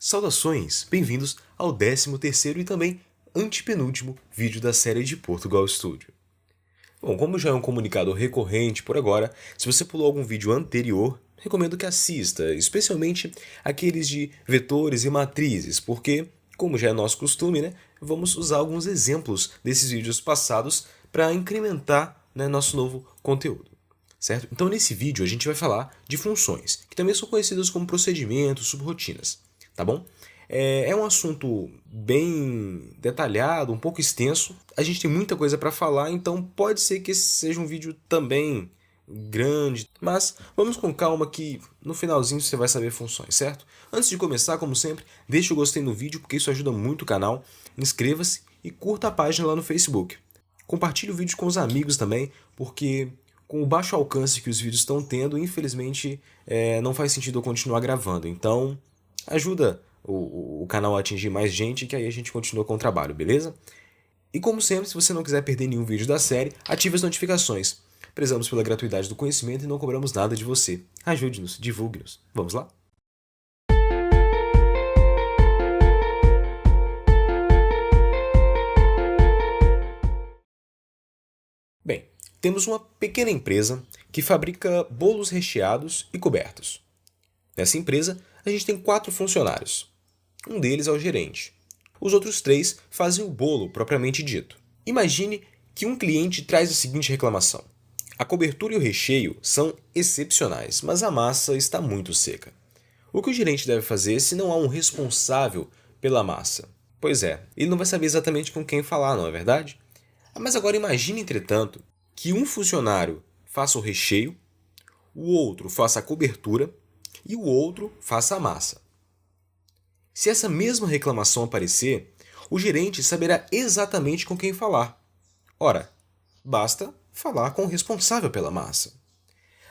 Saudações, bem-vindos ao 13º e também antepenúltimo vídeo da série de Portugal Studio. Bom, como já é um comunicado recorrente por agora, se você pulou algum vídeo anterior, recomendo que assista, especialmente aqueles de vetores e matrizes, porque, como já é nosso costume, vamos usar alguns exemplos desses vídeos passados para incrementar nosso novo conteúdo. Certo? Então nesse vídeo a gente vai falar de funções, que também são conhecidas como procedimentos, subrrotinas. Tá bom? É um assunto bem detalhado, um pouco extenso. A gente tem muita coisa para falar, então pode ser que esse seja um vídeo também grande. Mas vamos com calma que no finalzinho você vai saber funções, certo? Antes de começar, como sempre, deixe o gostei no vídeo porque isso ajuda muito o canal. Inscreva-se e curta a página lá no Facebook. Compartilhe o vídeo com os amigos também, porque com o baixo alcance que os vídeos estão tendo, infelizmente não faz sentido eu continuar gravando. Então ajuda o canal a atingir mais gente, que aí a gente continua com o trabalho, beleza? E como sempre, se você não quiser perder nenhum vídeo da série, ative as notificações. Prezamos pela gratuidade do conhecimento e não cobramos nada de você. Ajude-nos, divulgue-nos. Vamos lá? Bem, temos uma pequena empresa que fabrica bolos recheados e cobertos. Nessa empresa, a gente tem 4 funcionários. Um deles é o gerente. Os outros 3 fazem o bolo propriamente dito. Imagine que um cliente traz a seguinte reclamação. A cobertura e o recheio são excepcionais, mas a massa está muito seca. O que o gerente deve fazer se não há um responsável pela massa? Pois é, ele não vai saber exatamente com quem falar, não é verdade? Mas agora imagine, entretanto, que um funcionário faça o recheio, o outro faça a cobertura e o outro faça a massa. Se essa mesma reclamação aparecer, o gerente saberá exatamente com quem falar. Ora, basta falar com o responsável pela massa.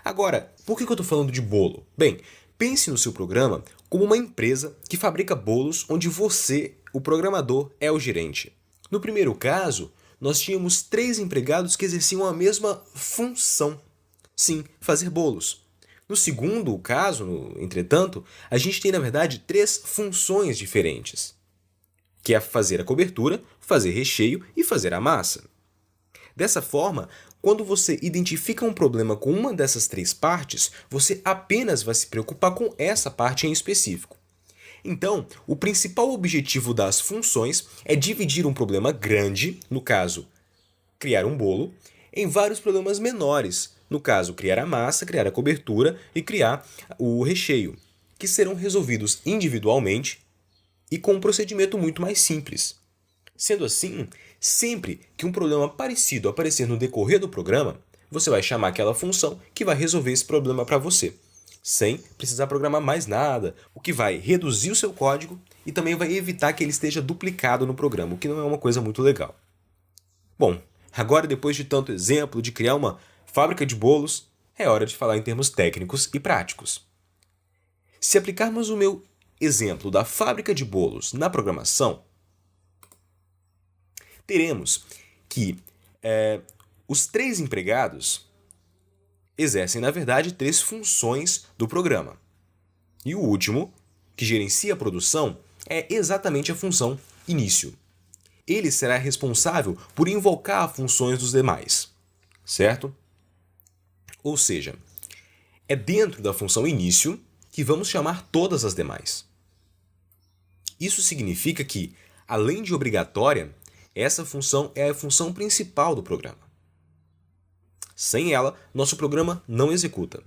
Agora, por que eu estou falando de bolo? Bem, pense no seu programa como uma empresa que fabrica bolos onde você, o programador, é o gerente. No primeiro caso, nós tínhamos 3 empregados que exerciam a mesma função. Sim, fazer bolos. No segundo caso, entretanto, a gente tem, na verdade, 3 funções diferentes, que é fazer a cobertura, fazer recheio e fazer a massa. Dessa forma, quando você identifica um problema com uma dessas 3 partes, você apenas vai se preocupar com essa parte em específico. Então, o principal objetivo das funções é dividir um problema grande, no caso, criar um bolo, em vários problemas menores, no caso, criar a massa, criar a cobertura e criar o recheio, que serão resolvidos individualmente e com um procedimento muito mais simples. Sendo assim, sempre que um problema parecido aparecer no decorrer do programa, você vai chamar aquela função que vai resolver esse problema para você, sem precisar programar mais nada, o que vai reduzir o seu código e também vai evitar que ele esteja duplicado no programa, o que não é uma coisa muito legal. Bom, agora depois de tanto exemplo de criar uma fábrica de bolos, é hora de falar em termos técnicos e práticos. Se aplicarmos o meu exemplo da fábrica de bolos na programação, teremos que os 3 empregados exercem, na verdade, 3 funções do programa. E o último, que gerencia a produção, é exatamente a função início. Ele será responsável por invocar as funções dos demais, certo? Ou seja, é dentro da função início que vamos chamar todas as demais. Isso significa que, além de obrigatória, essa função é a função principal do programa. Sem ela, nosso programa não executa.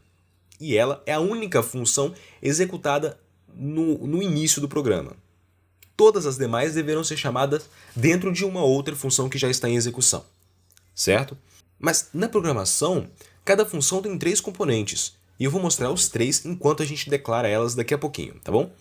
E ela é a única função executada no início do programa. Todas as demais deverão ser chamadas dentro de uma outra função que já está em execução. Certo? Mas na programação, cada função tem 3 componentes. E eu vou mostrar os 3 enquanto a gente declara elas daqui a pouquinho, tá bom?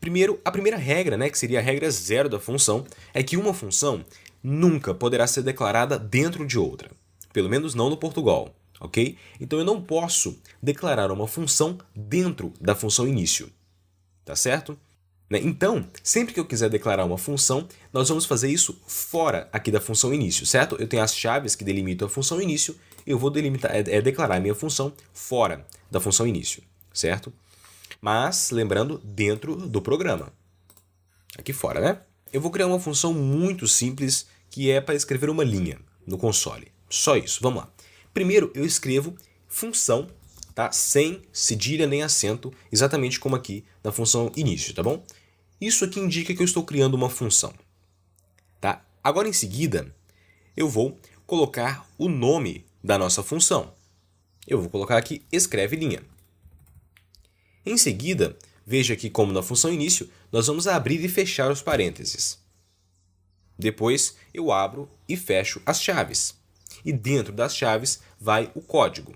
Primeiro, a primeira regra, que seria a regra 0 da função, é que uma função nunca poderá ser declarada dentro de outra. Pelo menos não no Portugal, ok? Então eu não posso declarar uma função dentro da função início, tá certo? Então, sempre que eu quiser declarar uma função, nós vamos fazer isso fora aqui da função início, certo? Eu tenho as chaves que delimitam a função início, eu vou declarar a minha função fora da função início, certo? Mas, lembrando, dentro do programa. Aqui fora, né? Eu vou criar uma função muito simples que é para escrever uma linha no console. Só isso, vamos lá. Primeiro eu escrevo função, tá? Sem cedilha nem acento, exatamente como aqui na função início, tá bom? Isso aqui indica que eu estou criando uma função. Tá? Agora em seguida, eu vou colocar o nome da nossa função. Eu vou colocar aqui escreve linha. Em seguida, veja aqui como na função início, nós vamos abrir e fechar os parênteses. Depois, eu abro e fecho as chaves. E dentro das chaves vai o código.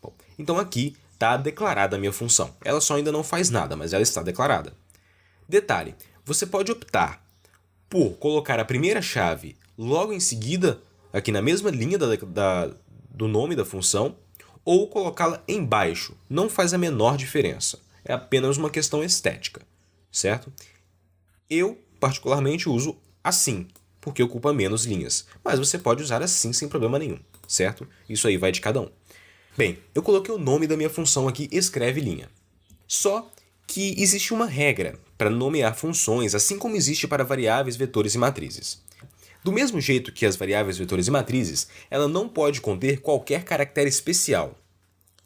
Bom, então aqui está declarada a minha função. Ela só ainda não faz nada, mas ela está declarada. Detalhe, você pode optar por colocar a primeira chave logo em seguida, aqui na mesma linha do nome da função, ou colocá-la embaixo. Não faz a menor diferença. É apenas uma questão estética, certo? Eu, particularmente, uso assim, porque ocupa menos linhas. Mas você pode usar assim sem problema nenhum, certo? Isso aí vai de cada um. Bem, eu coloquei o nome da minha função aqui, escreve linha. Só que existe uma regra para nomear funções, assim como existe para variáveis, vetores e matrizes. Do mesmo jeito que as variáveis, vetores e matrizes, ela não pode conter qualquer caractere especial.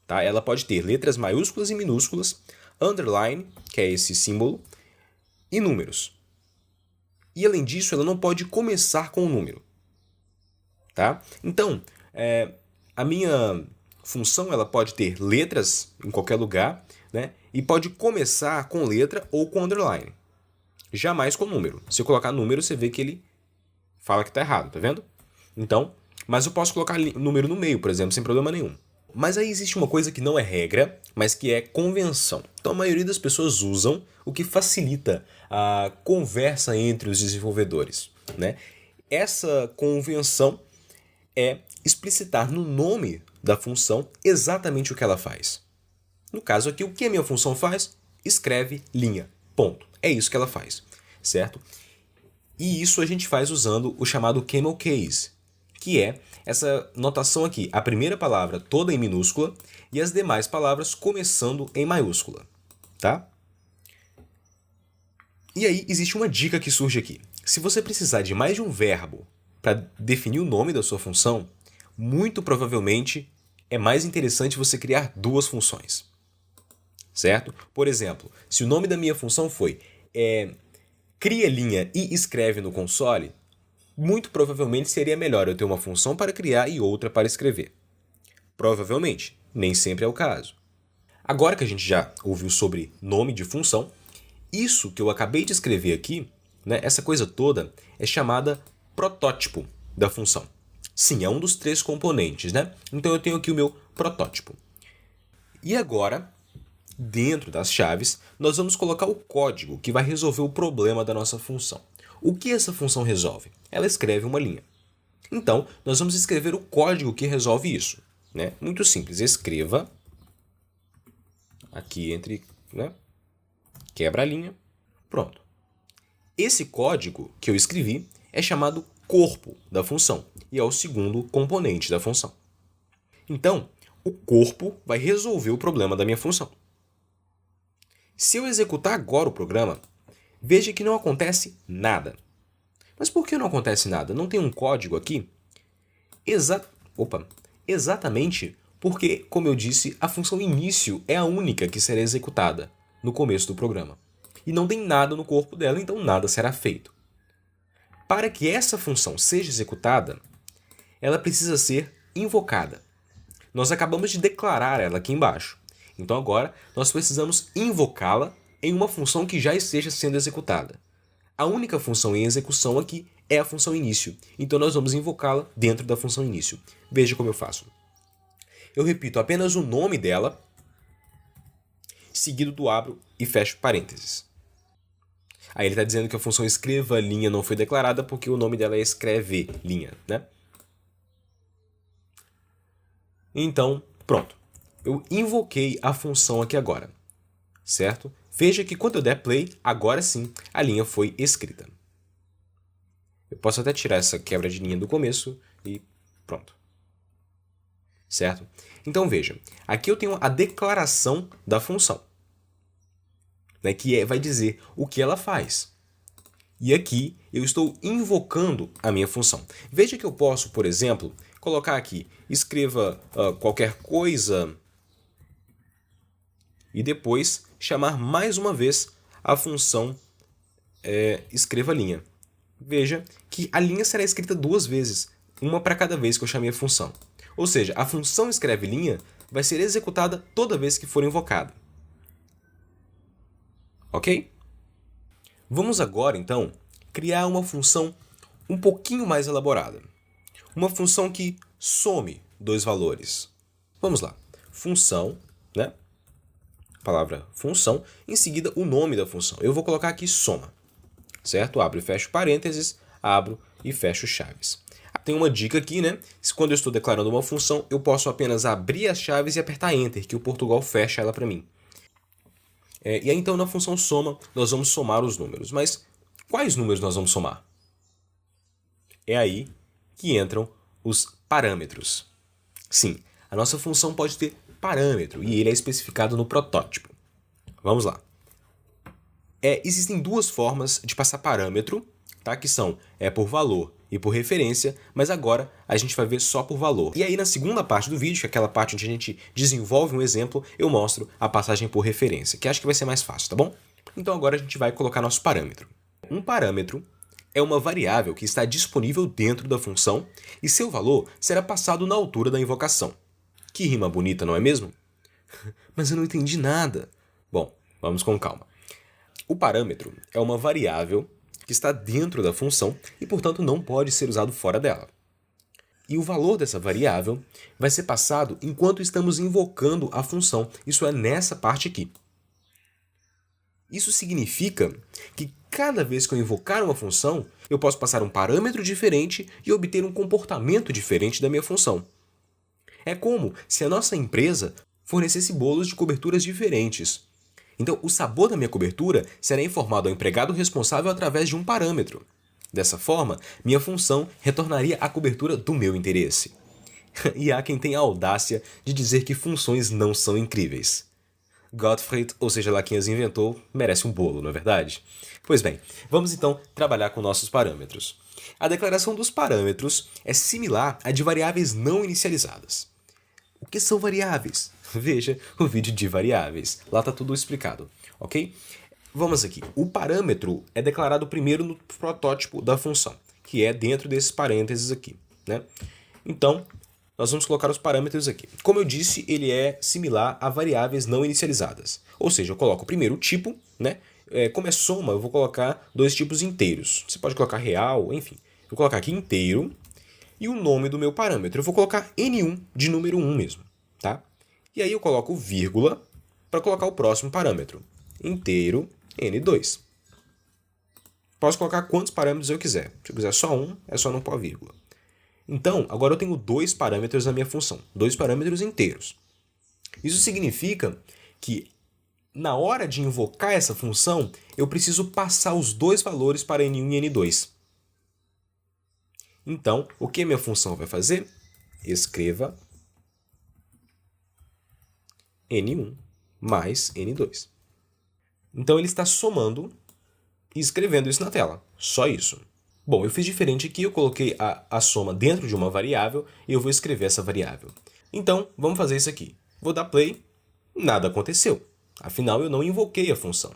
Tá? Ela pode ter letras maiúsculas e minúsculas, underline, que é esse símbolo, e números. E além disso, ela não pode começar com um número. Tá? Então, a minha função ela pode ter letras em qualquer lugar, né? E pode começar com letra ou com underline. Jamais com número. Se eu colocar número, você vê que ele fala que está errado, tá vendo? Então, mas eu posso colocar número no meio, por exemplo, sem problema nenhum. Mas aí existe uma coisa que não é regra, mas que é convenção. Então a maioria das pessoas usam, o que facilita a conversa entre os desenvolvedores, né? Essa convenção é explicitar no nome da função exatamente o que ela faz. No caso aqui, o que a minha função faz? Escreve linha. Ponto. É isso que ela faz, certo? E isso a gente faz usando o chamado camel case, que é essa notação aqui, a primeira palavra toda em minúscula e as demais palavras começando em maiúscula, tá? E aí existe uma dica que surge aqui. Se você precisar de mais de um verbo para definir o nome da sua função, muito provavelmente é mais interessante você criar duas funções, certo? Por exemplo, se o nome da minha função foi cria linha e escreve no console, muito provavelmente seria melhor eu ter uma função para criar e outra para escrever. Provavelmente, nem sempre é o caso. Agora que a gente já ouviu sobre nome de função, isso que eu acabei de escrever aqui, né, essa coisa toda, é chamada protótipo da função. Sim, é um dos 3 componentes, né? Então eu tenho aqui o meu protótipo. E agora, dentro das chaves, nós vamos colocar o código que vai resolver o problema da nossa função. O que essa função resolve? Ela escreve uma linha. Então, nós vamos escrever o código que resolve isso, né? Muito simples, escreva aqui entre, né? Quebra a linha, pronto. Esse código que eu escrevi é chamado corpo da função e é o segundo componente da função. Então, o corpo vai resolver o problema da minha função. Se eu executar agora o programa, veja que não acontece nada. Mas por que não acontece nada? Não tem um código aqui? Exatamente porque, como eu disse, a função início é a única que será executada no começo do programa. E não tem nada no corpo dela, então nada será feito. Para que essa função seja executada, ela precisa ser invocada. Nós acabamos de declarar ela aqui embaixo. Então agora nós precisamos invocá-la em uma função que já esteja sendo executada. A única função em execução aqui é a função início. Então nós vamos invocá-la dentro da função início. Veja como eu faço. Eu repito apenas o nome dela, seguido do abro e fecho parênteses. Aí ele está dizendo que a função escreva linha não foi declarada porque o nome dela é escreve linha, né? Então, pronto. Eu invoquei a função aqui agora, certo? Veja que quando eu der play, agora sim, a linha foi escrita. Eu posso até tirar essa quebra de linha do começo e pronto. certo? Então veja, aqui eu tenho a declaração da função, né, que vai dizer o que ela faz. E aqui eu estou invocando a minha função. Veja que eu posso, por exemplo, colocar aqui, escreva qualquer coisa e depois chamar mais uma vez a função escreva linha. Veja que a linha será escrita duas vezes, uma para cada vez que eu chamei a função. Ou seja, a função escreve linha vai ser executada toda vez que for invocada. Ok? Vamos agora, então, criar uma função um pouquinho mais elaborada. Uma função que some dois valores. Vamos lá. Função, né? A palavra função, em seguida o nome da função. Eu vou colocar aqui soma, certo? Abro e fecho parênteses, abro e fecho chaves. Tem uma dica aqui, né? Quando eu estou declarando uma função, eu posso apenas abrir as chaves e apertar Enter, que o Portugal fecha ela para mim. E aí, então, na função soma, nós vamos somar os números. Mas quais números nós vamos somar? É aí que entram os parâmetros. Sim, a nossa função pode ter parâmetro e ele é especificado no protótipo. Vamos lá. Existem duas formas de passar parâmetro, tá? Que são por valor e por referência, mas agora a gente vai ver só por valor. E aí na segunda parte do vídeo, que é aquela parte onde a gente desenvolve um exemplo, eu mostro a passagem por referência, que acho que vai ser mais fácil, tá bom? Então agora a gente vai colocar nosso parâmetro. Um parâmetro é uma variável que está disponível dentro da função e seu valor será passado na altura da invocação. Que rima bonita, não é mesmo? Mas eu não entendi nada. Bom, vamos com calma. O parâmetro é uma variável que está dentro da função e, portanto, não pode ser usado fora dela. E o valor dessa variável vai ser passado enquanto estamos invocando a função. Isso é nessa parte aqui. Isso significa que cada vez que eu invocar uma função, eu posso passar um parâmetro diferente e obter um comportamento diferente da minha função. É como se a nossa empresa fornecesse bolos de coberturas diferentes. Então, o sabor da minha cobertura será informado ao empregado responsável através de um parâmetro. Dessa forma, minha função retornaria a cobertura do meu interesse. E há quem tenha a audácia de dizer que funções não são incríveis. Gottfried, ou seja lá quem as inventou, merece um bolo, não é verdade? Pois bem, vamos então trabalhar com nossos parâmetros. A declaração dos parâmetros é similar à de variáveis não inicializadas. O que são variáveis? Veja o vídeo de variáveis. Lá está tudo explicado, ok? Vamos aqui. O parâmetro é declarado primeiro no protótipo da função, que é dentro desses parênteses aqui, né? Então, nós vamos colocar os parâmetros aqui. Como eu disse, ele é similar a variáveis não inicializadas. Ou seja, eu coloco primeiro o tipo, né? Como é soma, eu vou colocar dois tipos inteiros. Você pode colocar real, enfim. Vou colocar aqui inteiro e o nome do meu parâmetro. Eu vou colocar N1 de número 1 mesmo, tá? E aí eu coloco vírgula para colocar o próximo parâmetro. Inteiro N2. Posso colocar quantos parâmetros eu quiser. Se eu quiser só um, é só não pôr vírgula. Então, agora eu tenho dois parâmetros na minha função. Dois parâmetros inteiros. Isso significa que na hora de invocar essa função, eu preciso passar os dois valores para N1 e N2. Então, o que a minha função vai fazer? Escreva N1 mais N2. Então, ele está somando e escrevendo isso na tela. Só isso. Bom, eu fiz diferente aqui, eu coloquei a soma dentro de uma variável e eu vou escrever essa variável. Então, vamos fazer isso aqui. Vou dar play, nada aconteceu. Afinal, eu não invoquei a função.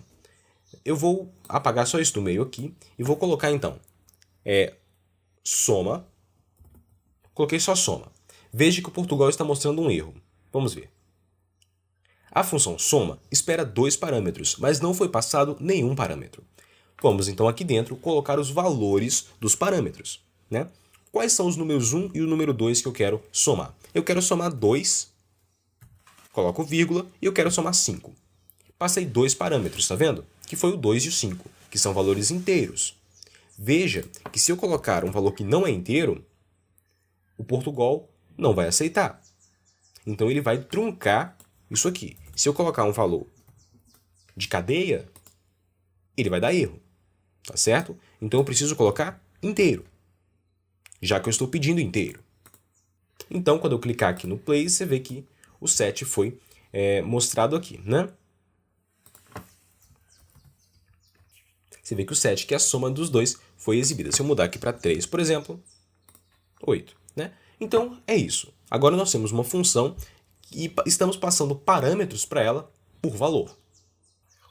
Eu vou apagar só isso do meio aqui e vou colocar, então, soma. Coloquei só soma. Veja que o Portugal está mostrando um erro. Vamos ver. A função soma espera dois parâmetros, mas não foi passado nenhum parâmetro. Vamos então aqui dentro colocar os valores dos parâmetros, né? Quais são os números 1 e o número 2 que eu quero somar? Eu quero somar 2, coloco vírgula, e eu quero somar 5. Passei dois parâmetros, está vendo? Que foi o 2 e o 5, que são valores inteiros. Veja que se eu colocar um valor que não é inteiro, o Portugal não vai aceitar. Então ele vai truncar isso aqui. Se eu colocar um valor de cadeia, ele vai dar erro. Tá certo? Então eu preciso colocar inteiro, já que eu estou pedindo inteiro. Então, quando eu clicar aqui no play, você vê que o 7 foi mostrado aqui, né? Você vê que o 7, que é a soma dos dois, foi exibida. Se eu mudar aqui para 3, por exemplo, 8, né? Então, é isso. Agora nós temos uma função e estamos passando parâmetros para ela por valor.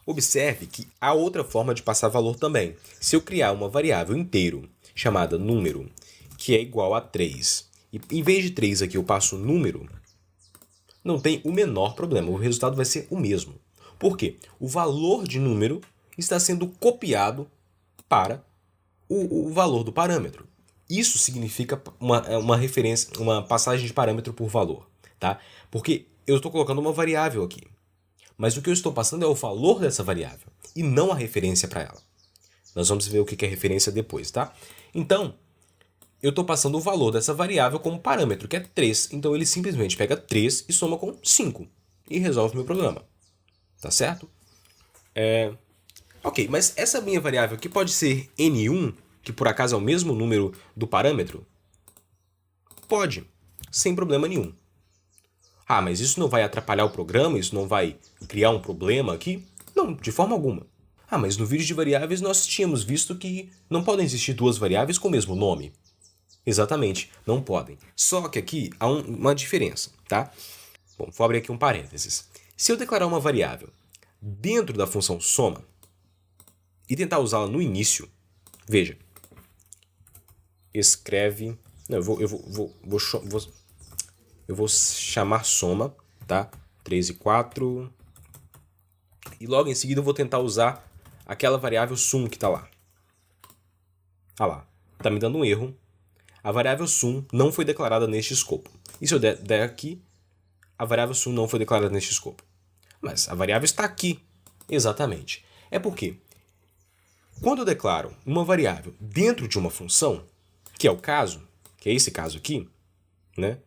Observe que há outra forma de passar valor também. Se eu criar uma variável inteiro chamada número, que é igual a 3, e em vez de 3 aqui eu passo número, não tem o menor problema, o resultado vai ser o mesmo. Por quê? O valor de número está sendo copiado para o valor do parâmetro. Isso significa uma referência, uma passagem de parâmetro por valor, tá? Porque eu estou colocando uma variável aqui, mas o que eu estou passando é o valor dessa variável e não a referência para ela. Nós vamos ver o que é referência depois, tá? Então, eu estou passando o valor dessa variável como parâmetro, que é 3. Então, ele simplesmente pega 3 e soma com 5 e resolve o meu problema. Tá certo? Ok, mas essa minha variável aqui pode ser n1, que por acaso é o mesmo número do parâmetro? Pode, sem problema nenhum. Ah, mas isso não vai atrapalhar o programa? Isso não vai criar um problema aqui? Não, de forma alguma. Ah, mas no vídeo de variáveis nós tínhamos visto que não podem existir duas variáveis com o mesmo nome. Exatamente, não podem. Só que aqui há uma diferença, tá? Bom, vou abrir aqui um parênteses. Se eu declarar uma variável dentro da função soma e tentar usá-la no início, veja, escreve... Não, eu vou chamar soma, tá? 3 e 4. E logo em seguida eu vou tentar usar aquela variável sum que está lá. Ah lá, está me dando um erro. A variável sum não foi declarada neste escopo. E se eu der aqui, a variável sum não foi declarada neste escopo. Mas a variável está aqui. Exatamente. É porque, quando eu declaro uma variável dentro de uma função, que é o caso, que é esse caso aqui, né?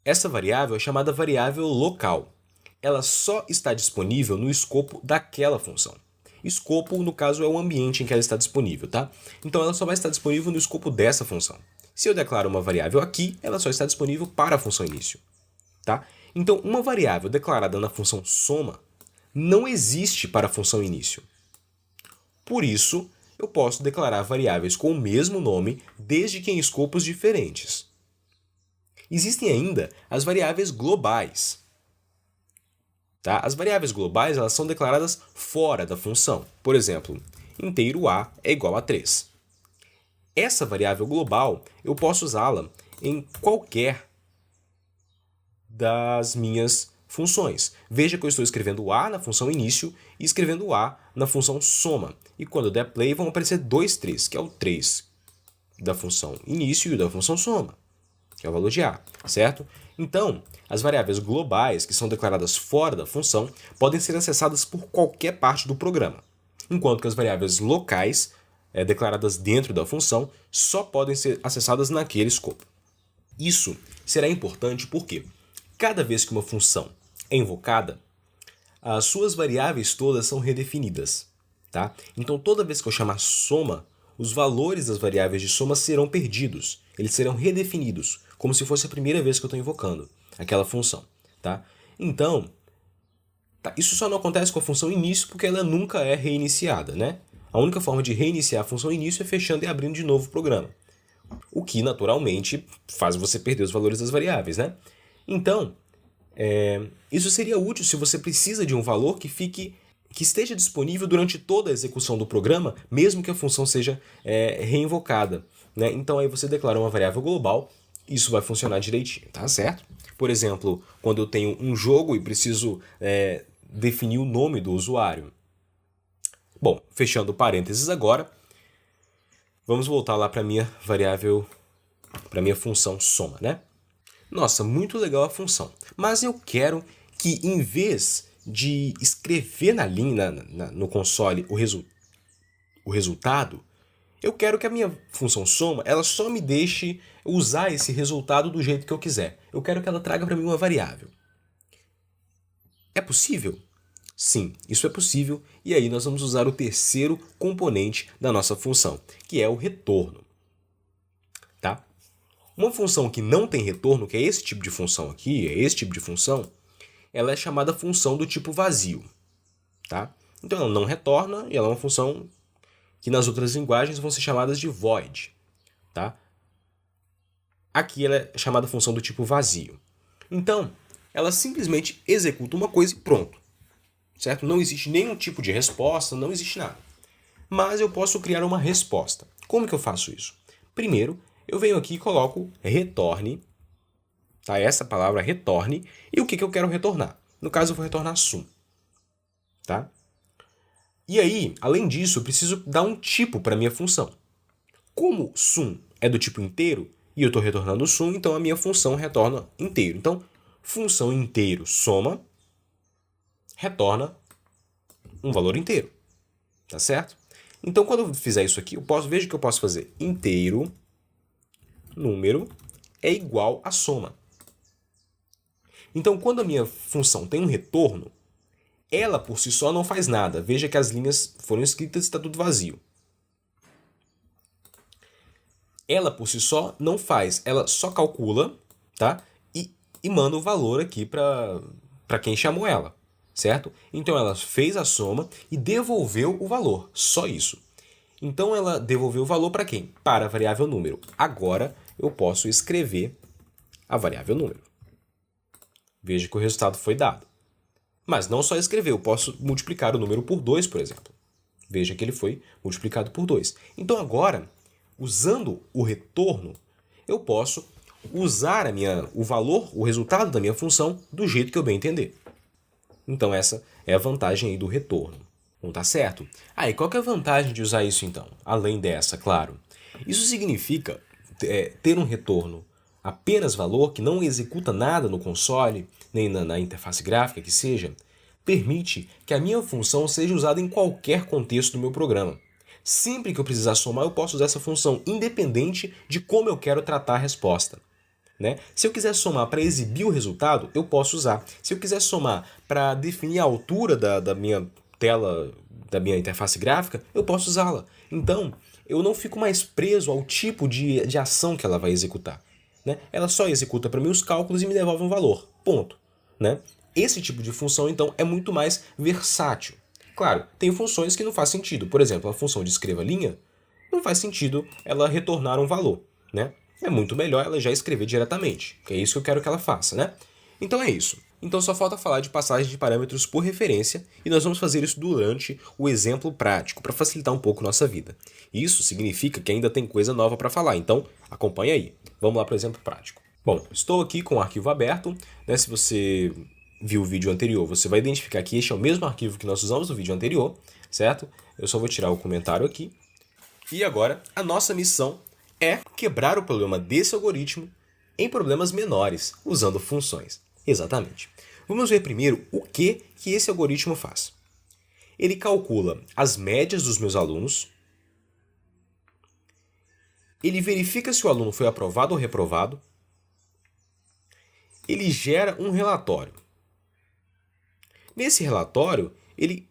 Essa variável é chamada variável local. Ela só está disponível no escopo daquela função. Escopo, no caso, é o ambiente em que ela está disponível, tá? Então, ela só vai estar disponível no escopo dessa função. Se eu declaro uma variável aqui, ela só está disponível para a função início, tá? Então, uma variável declarada na função soma não existe para a função início. Por isso, eu posso declarar variáveis com o mesmo nome, desde que em escopos diferentes. Existem ainda as variáveis globais. Tá? As variáveis globais elas são declaradas fora da função. Por exemplo, inteiro A é igual a 3. Essa variável global eu posso usá-la em qualquer das minhas funções. Veja que eu estou escrevendo A na função início e escrevendo A na função soma. E quando eu der play vão aparecer dois 3, que é o 3 da função início e da função soma, que é o valor de A, certo? Então, as variáveis globais, que são declaradas fora da função, podem ser acessadas por qualquer parte do programa, enquanto que as variáveis locais, declaradas dentro da função, só podem ser acessadas naquele escopo. Isso será importante porque, cada vez que uma função é invocada, as suas variáveis todas são redefinidas. Tá? Então, toda vez que eu chamar soma, os valores das variáveis de soma serão perdidos. Eles serão redefinidos, como se fosse a primeira vez que eu estou invocando aquela função. Tá? Então, isso só não acontece com a função início porque ela nunca é reiniciada. Né? A única forma de reiniciar a função início é fechando e abrindo de novo o programa. O que, naturalmente, faz você perder os valores das variáveis. Né? Então, isso seria útil se você precisa de um valor que esteja disponível durante toda a execução do programa, mesmo que a função seja reinvocada. Né? Então, aí você declara uma variável global, isso vai funcionar direitinho, tá certo? Por exemplo, quando eu tenho um jogo e preciso definir o nome do usuário. Bom, fechando parênteses agora, vamos voltar lá para a minha variável, para a minha função soma, né? Nossa, muito legal a função, mas eu quero que em vez de escrever na linha, no console o resultado, eu quero que a minha função soma ela só me deixe usar esse resultado do jeito que eu quiser. Eu quero que ela traga para mim uma variável. É possível? Sim, isso é possível e aí nós vamos usar o terceiro componente da nossa função, que é o retorno. Tá? Uma função que não tem retorno, que é esse tipo de função aqui, ela é chamada função do tipo vazio. Tá? Então ela não retorna e ela é uma função que nas outras linguagens vão ser chamadas de void. Tá? Aqui ela é chamada função do tipo vazio. Então, ela simplesmente executa uma coisa e pronto. Certo? Não existe nenhum tipo de resposta, não existe nada. Mas eu posso criar uma resposta. Como que eu faço isso? Primeiro, eu venho aqui e coloco retorne, tá? Essa palavra retorne, e o que eu quero retornar? No caso, eu vou retornar sum. Tá? E aí, além disso, eu preciso dar um tipo para a minha função. Como sum é do tipo inteiro, e eu estou retornando sum, então a minha função retorna inteiro. Então, função inteiro soma, retorna um valor inteiro. Tá certo? Então, quando eu fizer isso aqui, veja que eu posso fazer inteiro, número, é igual a soma. Então, quando a minha função tem um retorno, ela por si só não faz nada. Veja que as linhas foram escritas e está tudo vazio. Ela por si só não faz, ela só calcula, tá? E manda o valor aqui para quem chamou ela, certo? Então ela fez a soma e devolveu o valor, só isso. Então ela devolveu o valor para quem? Para a variável número. Agora eu posso escrever a variável número. Veja que o resultado foi dado. Mas não só escrever, eu posso multiplicar o número por 2, por exemplo. Veja que ele foi multiplicado por 2. Então agora, usando o retorno, eu posso usar o valor, o resultado da minha função do jeito que eu bem entender. Então essa é a vantagem aí do retorno. Não tá certo? E qual que é a vantagem de usar isso então? Além dessa, claro. Isso significa ter um retorno apenas valor, que não executa nada no console, nem na interface gráfica que seja, permite que a minha função seja usada em qualquer contexto do meu programa. Sempre que eu precisar somar, eu posso usar essa função, independente de como eu quero tratar a resposta. Né? Se eu quiser somar para exibir o resultado, eu posso usar. Se eu quiser somar para definir a altura da minha tela, da minha interface gráfica, eu posso usá-la. Então, eu não fico mais preso ao tipo de ação que ela vai executar. Né? Ela só executa para mim os cálculos e me devolve um valor. Ponto. Né? Esse tipo de função, então, é muito mais versátil. Claro, tem funções que não faz sentido. Por exemplo, a função de escreva linha, não faz sentido ela retornar um valor. Né? É muito melhor ela já escrever diretamente, que é isso que eu quero que ela faça, né? Então é isso. Então só falta falar de passagem de parâmetros por referência e nós vamos fazer isso durante o exemplo prático, para facilitar um pouco nossa vida. Isso significa que ainda tem coisa nova para falar, então acompanha aí. Vamos lá para o exemplo prático. Bom, estou aqui com o arquivo aberto, né? Se você viu o vídeo anterior, você vai identificar que este é o mesmo arquivo que nós usamos no vídeo anterior, certo? Eu só vou tirar o comentário aqui. E agora, a nossa missão é quebrar o problema desse algoritmo em problemas menores, usando funções. Exatamente. Vamos ver primeiro o que esse algoritmo faz. Ele calcula as médias dos meus alunos, ele verifica se o aluno foi aprovado ou reprovado, ele gera um relatório. Nesse relatório, ele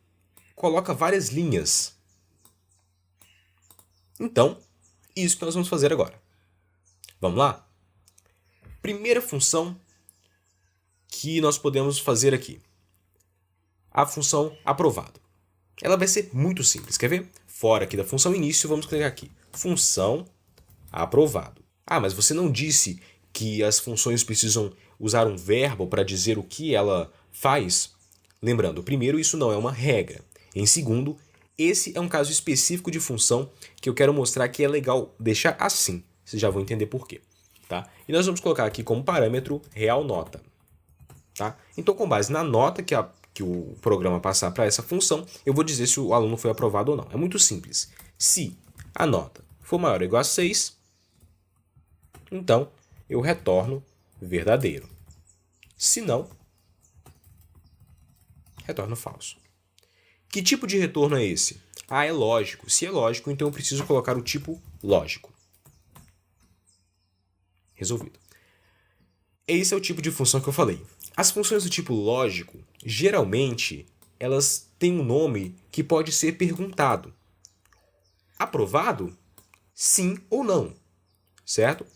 coloca várias linhas. Então, isso que nós vamos fazer agora. Vamos lá? Primeira função que nós podemos fazer aqui. A função aprovado. Ela vai ser muito simples, quer ver? Fora aqui da função início, vamos clicar aqui. Função aprovado. Mas você não disse que as funções precisam usar um verbo para dizer o que ela faz? Lembrando, primeiro, isso não é uma regra. Em segundo, esse é um caso específico de função que eu quero mostrar que é legal deixar assim. Vocês já vão entender por quê. Tá? E nós vamos colocar aqui como parâmetro real nota. Tá? Então, com base na nota que o programa passar para essa função, eu vou dizer se o aluno foi aprovado ou não. É muito simples. Se a nota for maior ou igual a 6, então eu retorno verdadeiro. Se não, retorno falso. Que tipo de retorno é esse? É lógico. Se é lógico, então eu preciso colocar o tipo lógico. Resolvido. Esse é o tipo de função que eu falei. As funções do tipo lógico, geralmente, elas têm um nome que pode ser perguntado. Aprovado? Sim ou não. Certo?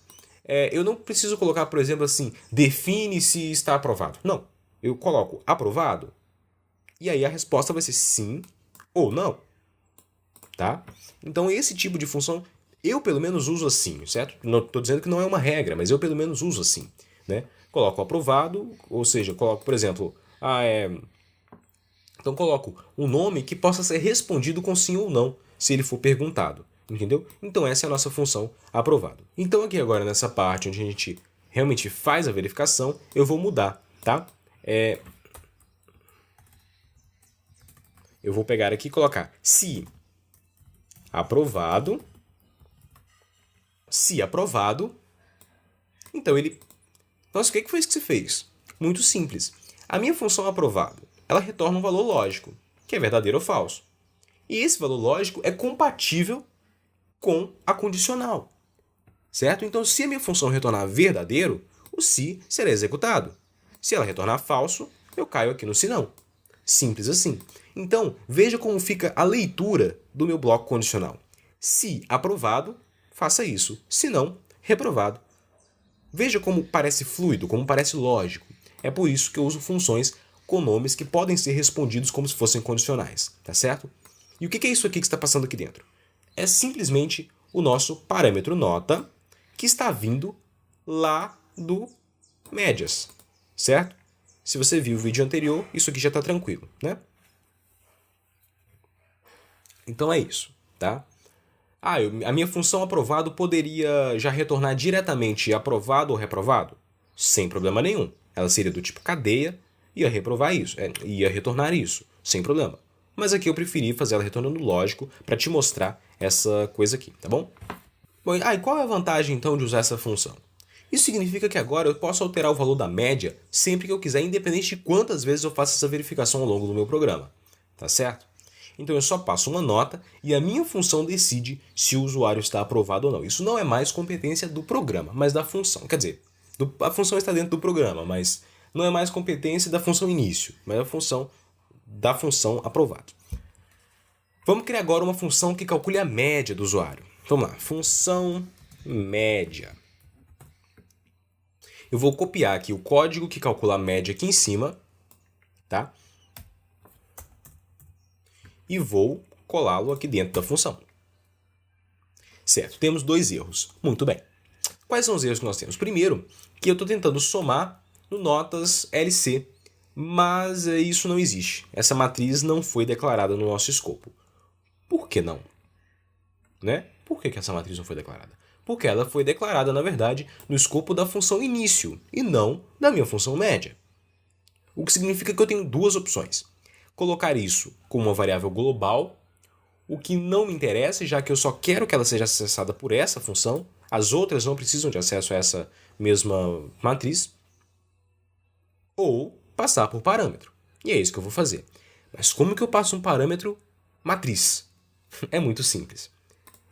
Eu não preciso colocar, por exemplo, assim, define se está aprovado. Não. Eu coloco aprovado, e aí a resposta vai ser sim ou não. Tá? Então, esse tipo de função eu pelo menos uso assim, certo? Não estou dizendo que não é uma regra, mas eu pelo menos uso assim. Né? Coloco aprovado, ou seja, coloco, por exemplo, então coloco um nome que possa ser respondido com sim ou não, se ele for perguntado. Entendeu? Então essa é a nossa função aprovado. Então aqui agora nessa parte onde a gente realmente faz a verificação, eu vou mudar, tá? Eu vou pegar aqui e colocar se aprovado, então ele... Nossa, o que foi isso que você fez? Muito simples. A minha função aprovado, ela retorna um valor lógico, que é verdadeiro ou falso. E esse valor lógico é compatível com a condicional. Certo? Então, se a minha função retornar verdadeiro, o se será executado. Se ela retornar falso, eu caio aqui no se não. Simples assim. Então, veja como fica a leitura do meu bloco condicional. Se aprovado, faça isso. Se não, reprovado. Veja como parece fluido, como parece lógico. É por isso que eu uso funções com nomes que podem ser respondidos como se fossem condicionais, tá certo? E o que é isso aqui que está passando aqui dentro? É simplesmente o nosso parâmetro nota que está vindo lá do médias, certo? Se você viu o vídeo anterior, isso aqui já está tranquilo, né? Então é isso, tá? A minha função aprovado poderia já retornar diretamente aprovado ou reprovado? Sem problema nenhum. Ela seria do tipo cadeia, ia reprovar isso, ia retornar isso, sem problema. Mas aqui eu preferi fazer ela retornando lógico para te mostrar essa coisa aqui, tá bom? Bom, e qual é a vantagem então de usar essa função? Isso significa que agora eu posso alterar o valor da média sempre que eu quiser, independente de quantas vezes eu faço essa verificação ao longo do meu programa, tá certo? Então eu só passo uma nota e a minha função decide se o usuário está aprovado ou não. Isso não é mais competência do programa, mas da função. Quer dizer, a função está dentro do programa, mas não é mais competência da função início, mas a função da função aprovado. Vamos criar agora uma função que calcule a média do usuário. Vamos lá, função média. Eu vou copiar aqui o código que calcula a média aqui em cima, tá? E vou colá-lo aqui dentro da função. Certo, temos dois erros. Muito bem. Quais são os erros que nós temos? Primeiro, que eu estou tentando somar no notas LC, mas isso não existe. Essa matriz não foi declarada no nosso escopo. Por que não? Né? Por que essa matriz não foi declarada? Porque ela foi declarada, na verdade, no escopo da função início e não da minha função média. O que significa que eu tenho duas opções. Colocar isso como uma variável global, o que não me interessa, já que eu só quero que ela seja acessada por essa função, as outras não precisam de acesso a essa mesma matriz, ou passar por parâmetro. E é isso que eu vou fazer. Mas como que eu passo um parâmetro matriz? É muito simples.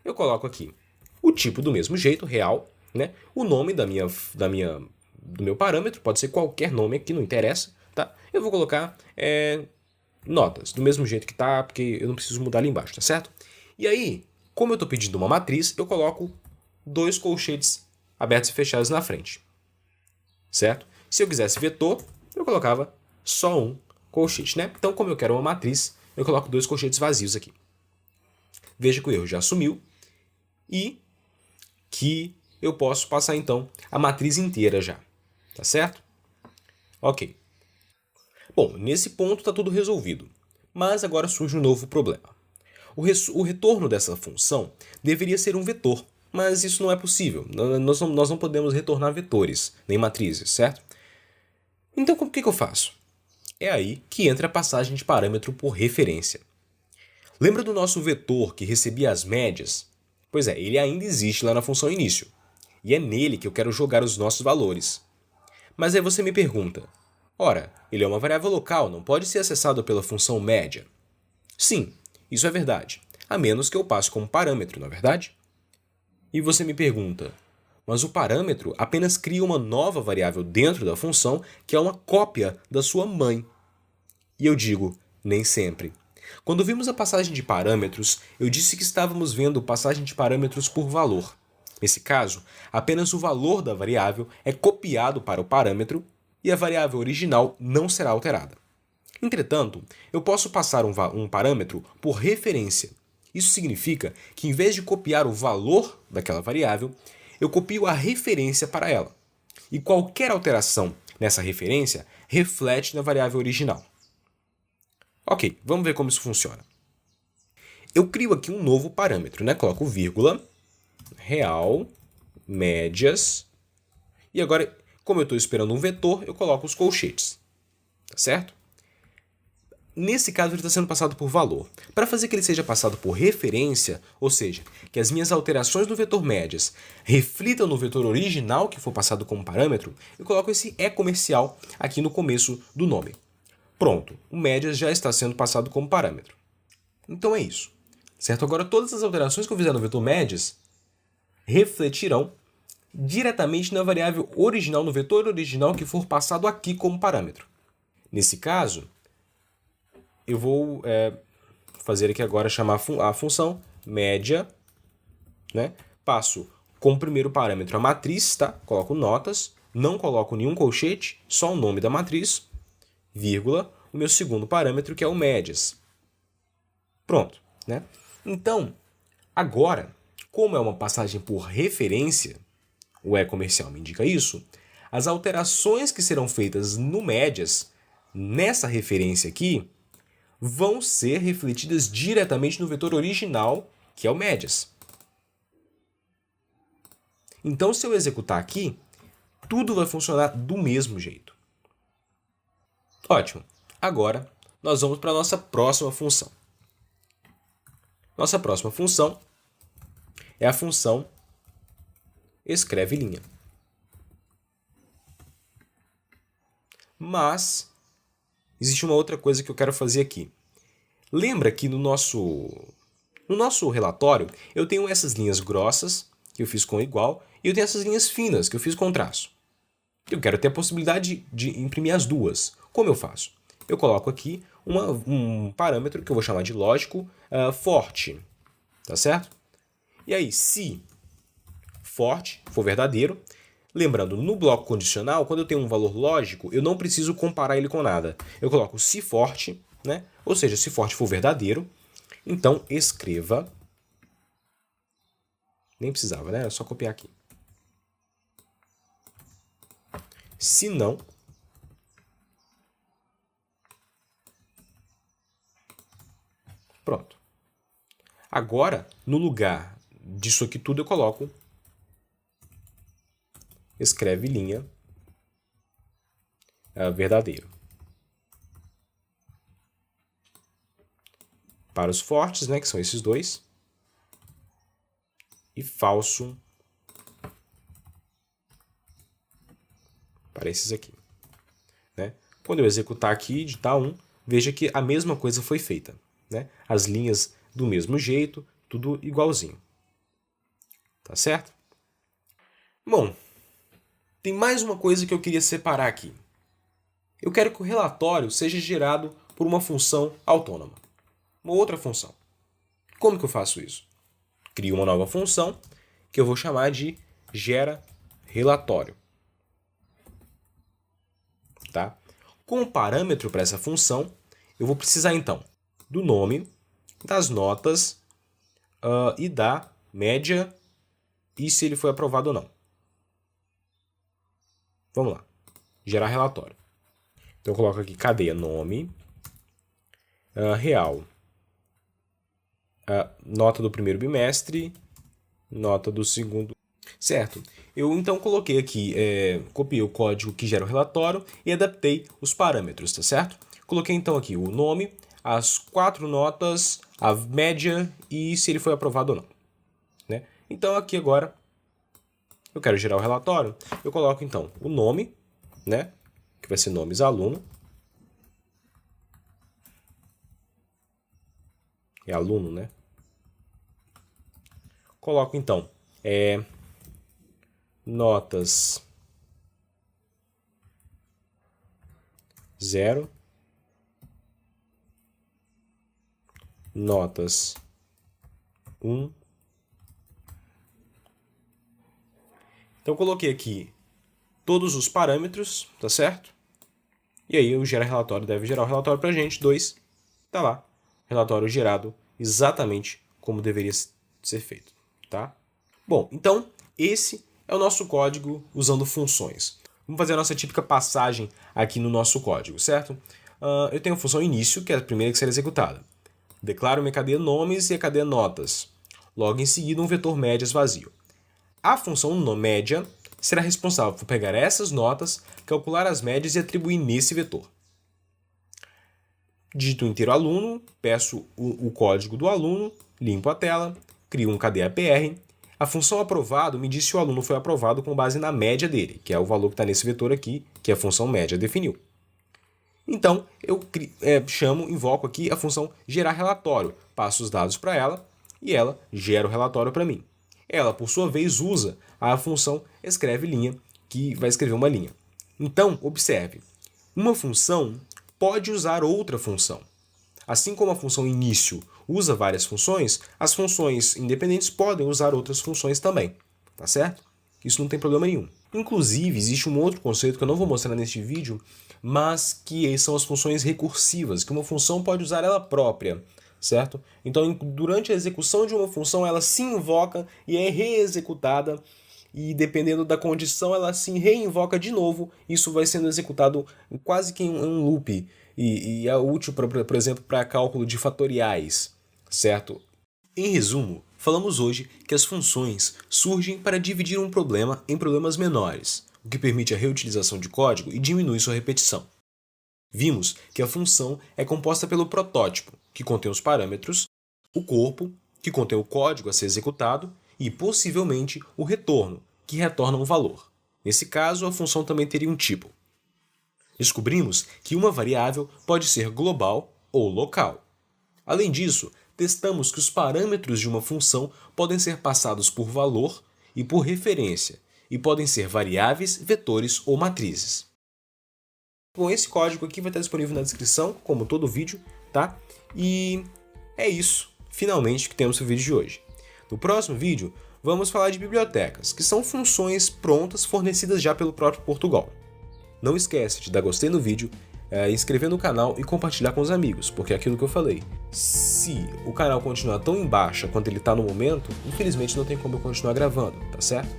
Eu coloco aqui o tipo do mesmo jeito, real, né? O nome do meu parâmetro, pode ser qualquer nome aqui, não interessa, tá? Eu vou colocar notas, do mesmo jeito que tá, porque eu não preciso mudar ali embaixo, tá certo? E aí, como eu estou pedindo uma matriz, eu coloco dois colchetes abertos e fechados na frente, certo? Se eu quisesse vetor, eu colocava só um colchete, né? Então, como eu quero uma matriz, eu coloco dois colchetes vazios aqui. Veja que o erro já sumiu e que eu posso passar, então, a matriz inteira já, tá certo? Ok. Bom, nesse ponto está tudo resolvido, mas agora surge um novo problema. O retorno dessa função deveria ser um vetor, mas isso não é possível. Nós não podemos retornar vetores, nem matrizes, certo? Então, o que eu faço? É aí que entra a passagem de parâmetro por referência. Lembra do nosso vetor que recebia as médias? Pois é, ele ainda existe lá na função início. E é nele que eu quero jogar os nossos valores. Mas aí você me pergunta, ora, ele é uma variável local, não pode ser acessado pela função média. Sim, isso é verdade, a menos que eu passe como parâmetro, não é verdade? E você me pergunta, mas o parâmetro apenas cria uma nova variável dentro da função que é uma cópia da sua mãe. E eu digo, nem sempre. Quando vimos a passagem de parâmetros, eu disse que estávamos vendo passagem de parâmetros por valor. Nesse caso, apenas o valor da variável é copiado para o parâmetro e a variável original não será alterada. Entretanto, eu posso passar um parâmetro por referência. Isso significa que, em vez de copiar o valor daquela variável, eu copio a referência para ela. E qualquer alteração nessa referência reflete na variável original. Ok, vamos ver como isso funciona. Eu crio aqui um novo parâmetro, né? Coloco vírgula, real, médias, e agora, como eu estou esperando um vetor, eu coloco os colchetes, tá certo? Nesse caso, ele está sendo passado por valor. Para fazer que ele seja passado por referência, ou seja, que as minhas alterações no vetor médias reflitam no vetor original que for passado como parâmetro, eu coloco esse E comercial aqui no começo do nome. Pronto, o médias já está sendo passado como parâmetro. Então é isso. Certo? Agora, todas as alterações que eu fizer no vetor médias refletirão diretamente na variável original, no vetor original que for passado aqui como parâmetro. Nesse caso, eu vou fazer aqui agora chamar a função média, né? Passo como primeiro parâmetro a matriz, tá? Coloco notas, não coloco nenhum colchete, só o nome da matriz, vírgula, o meu segundo parâmetro que é o médias. Pronto, né? Então, agora, como é uma passagem por referência, o E comercial me indica isso, as alterações que serão feitas no médias, nessa referência aqui, vão ser refletidas diretamente no vetor original, que é o médias. Então, se eu executar aqui, tudo vai funcionar do mesmo jeito. Ótimo. Agora, nós vamos para a nossa próxima função. Nossa próxima função é a função escreve linha. Mas existe uma outra coisa que eu quero fazer aqui. Lembra que no nosso relatório eu tenho essas linhas grossas, que eu fiz com igual, e eu tenho essas linhas finas, que eu fiz com traço. Eu quero ter a possibilidade de imprimir as duas. Como eu faço? Eu coloco aqui um parâmetro que eu vou chamar de lógico forte. Tá certo? E aí, se forte for verdadeiro, lembrando, no bloco condicional, quando eu tenho um valor lógico, eu não preciso comparar ele com nada. Eu coloco se forte, né? Ou seja, se forte for verdadeiro, então escreva. Nem precisava, né? É só copiar aqui. Se não, pronto. Agora, no lugar disso aqui tudo, eu coloco escreve linha verdadeiro. Para os fortes, né, que são esses dois, e falso para esses aqui. Né? Quando eu executar aqui, digitar 1, veja que a mesma coisa foi feita. Né? As linhas do mesmo jeito, tudo igualzinho. Tá certo? Bom, tem mais uma coisa que eu queria separar aqui. Eu quero que o relatório seja gerado por uma função autônoma. Uma outra função. Como que eu faço isso? Crio uma nova função que eu vou chamar de gera relatório. Tá? Como parâmetro para essa função, eu vou precisar então do nome, das notas e da média e se ele foi aprovado ou não. Vamos lá. Gerar relatório. Então eu coloco aqui cadeia nome, real, nota do primeiro bimestre, nota do segundo. Certo. Eu então coloquei aqui, copiei o código que gera o relatório e adaptei os parâmetros, tá certo? Coloquei então aqui o nome, as 4 notas, a média e se ele foi aprovado ou não. Né? Então aqui agora eu quero gerar o relatório, eu coloco então o nome, né? Que vai ser nomes aluno. É aluno, né? Coloco então notas 0, notas 1, Então eu coloquei aqui todos os parâmetros, tá certo? E aí o gera relatório deve gerar o relatório para a gente, 2, tá lá, relatório gerado exatamente como deveria ser feito, tá? Bom, então esse é o nosso código usando funções. Vamos fazer a nossa típica passagem aqui no nosso código, certo? Eu tenho a função início, que é a primeira que será executada. Declaro minha cadeia nomes e a cadeia notas. Logo em seguida, um vetor médias vazio. A função média será responsável por pegar essas notas, calcular as médias e atribuir nesse vetor. Digito o inteiro aluno, peço o código do aluno, limpo a tela, crio um KDE-APR. A função aprovado me diz se o aluno foi aprovado com base na média dele, que é o valor que está nesse vetor aqui, que a função média definiu. Então, eu invoco aqui a função gerar relatório, passo os dados para ela e ela gera o relatório para mim. Ela, por sua vez, usa a função escreve linha, que vai escrever uma linha. Então, observe, uma função pode usar outra função. Assim como a função início usa várias funções, as funções independentes podem usar outras funções também, tá certo? Isso não tem problema nenhum. Inclusive, existe um outro conceito que eu não vou mostrar neste vídeo, mas que são as funções recursivas, que uma função pode usar ela própria, certo? Então, durante a execução de uma função, ela se invoca e é reexecutada, e dependendo da condição, ela se reinvoca de novo. Isso vai sendo executado quase que em um loop, e é útil, por exemplo, para cálculo de fatoriais, certo? Em resumo, falamos hoje que as funções surgem para dividir um problema em problemas menores, o que permite a reutilização de código e diminui sua repetição. Vimos que a função é composta pelo protótipo, que contém os parâmetros, o corpo, que contém o código a ser executado, e, possivelmente, o retorno, que retorna um valor. Nesse caso, a função também teria um tipo. Descobrimos que uma variável pode ser global ou local. Além disso, testamos que os parâmetros de uma função podem ser passados por valor e por referência, e podem ser variáveis, vetores ou matrizes. Bom, esse código aqui vai estar disponível na descrição, como todo vídeo, tá? E é isso, finalmente, que temos o vídeo de hoje. No próximo vídeo, vamos falar de bibliotecas, que são funções prontas fornecidas já pelo próprio Portugal. Não esquece de dar gostei no vídeo, inscrever no canal e compartilhar com os amigos, porque é aquilo que eu falei. Se o canal continuar tão em baixa quanto ele está no momento, infelizmente não tem como eu continuar gravando, tá certo?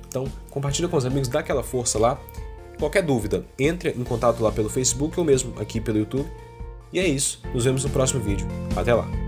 Então, compartilha com os amigos, dá aquela força lá. Qualquer dúvida, entre em contato lá pelo Facebook ou mesmo aqui pelo YouTube. E é isso, nos vemos no próximo vídeo. Até lá!